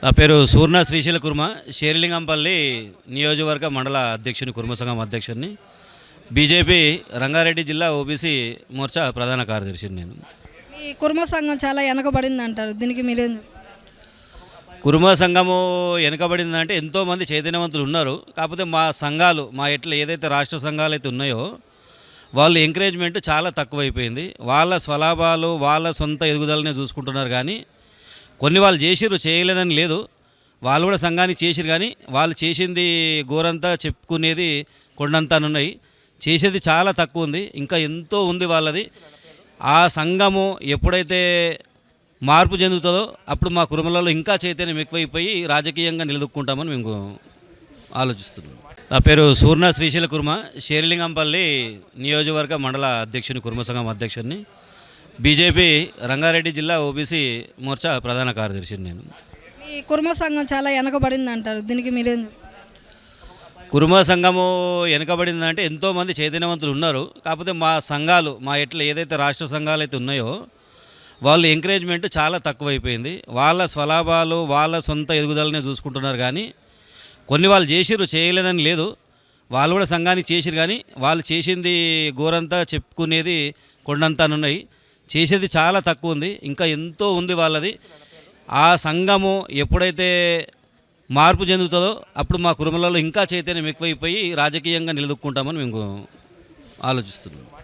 నా పేరు సూర్ణ శ్రీశైల కుర్మ, షేర్లింగంపల్లి నియోజకవర్గ మండల అధ్యక్షుని, కుర్మ సంఘం అధ్యక్షుడిని, బీజేపీ రంగారెడ్డి జిల్లా ఓబీసీ మోర్చా ప్రధాన కార్యదర్శిని నేను. ఈ కుర్మ సంఘం చాలా వెనకబడింది అంటారు, దీనికి మీరేం చెప్తారు? కుర్మ సంఘము వెనుకబడిందంటే ఎంతోమంది చైతన్యవంతులు ఉన్నారు. కాకపోతే మా సంఘాలు, మా ఏదైతే రాష్ట్ర సంఘాలు అయితే ఉన్నాయో వాళ్ళు ఎంకరేజ్మెంట్ చాలా తక్కువైపోయింది. వాళ్ళ స్వలాభాలు, వాళ్ళ సొంత ఎదుగుదలనే చూసుకుంటున్నారు. కానీ కొన్ని వాళ్ళు చేసిర్రు, చేయలేదని లేదు, వాళ్ళు కూడా సంఘానికి చేసిరు. కానీ వాళ్ళు చేసింది గోరంతా చెప్పుకునేది కొండంతానున్నాయి, చేసేది చాలా తక్కువ ఉంది. ఇంకా ఎంతో ఉంది వాళ్ళది. ఆ సంఘము ఎప్పుడైతే మార్పు చెందుతుందో అప్పుడు మా కుటుంబాలలో ఇంకా చైతన్యం ఎక్కువైపోయి రాజకీయంగా నిలదొక్కుంటామని మేము ఆలోచిస్తున్నాం. నా పేరు సూర్ణ శ్రీశైల కుర్మ, షేర్లింగంపల్లి నియోజకవర్గ మండల అధ్యక్షుని, కుర్మ సంఘం అధ్యక్షుడిని, బీజేపీ రంగారెడ్డి జిల్లా ఓబీసీ మోర్చా ప్రధాన కార్యదర్శిని నేను. ఈ కుర్మ సంఘం చాలా వెనకబడింది అంటారు, దీనికి మీరేం చెప్తారు? కుర్మ సంఘము వెనుకబడిందంటే ఎంతోమంది చైతన్యవంతులు ఉన్నారు. కాకపోతే మా సంఘాలు, మా ఏదైతే రాష్ట్ర సంఘాలు అయితే ఉన్నాయో వాళ్ళు ఎంకరేజ్మెంట్ చాలా తక్కువైపోయింది. వాళ్ళ స్వలాభాలు, వాళ్ళ సొంత ఎదుగుదలనే చూసుకుంటున్నారు. కానీ కొన్ని వాళ్ళు చేసిర్రు, చేయలేదని లేదు, వాళ్ళు కూడా సంఘానికి చేసిరు. కానీ వాళ్ళు చేసింది గోరంతా చెప్పుకునేది కొండంతానున్నాయి, చేసేది చాలా తక్కువ ఉంది. ఇంకా ఎంతో ఉంది వాళ్ళది. ఆ సంఘము ఎప్పుడైతే మార్పు చెందుతుందో అప్పుడు మా కుటుంబాలలో ఇంకా చైతన్యం ఎక్కువైపోయి రాజకీయంగా నిలదొక్కుంటామని మేము ఆలోచిస్తున్నాం.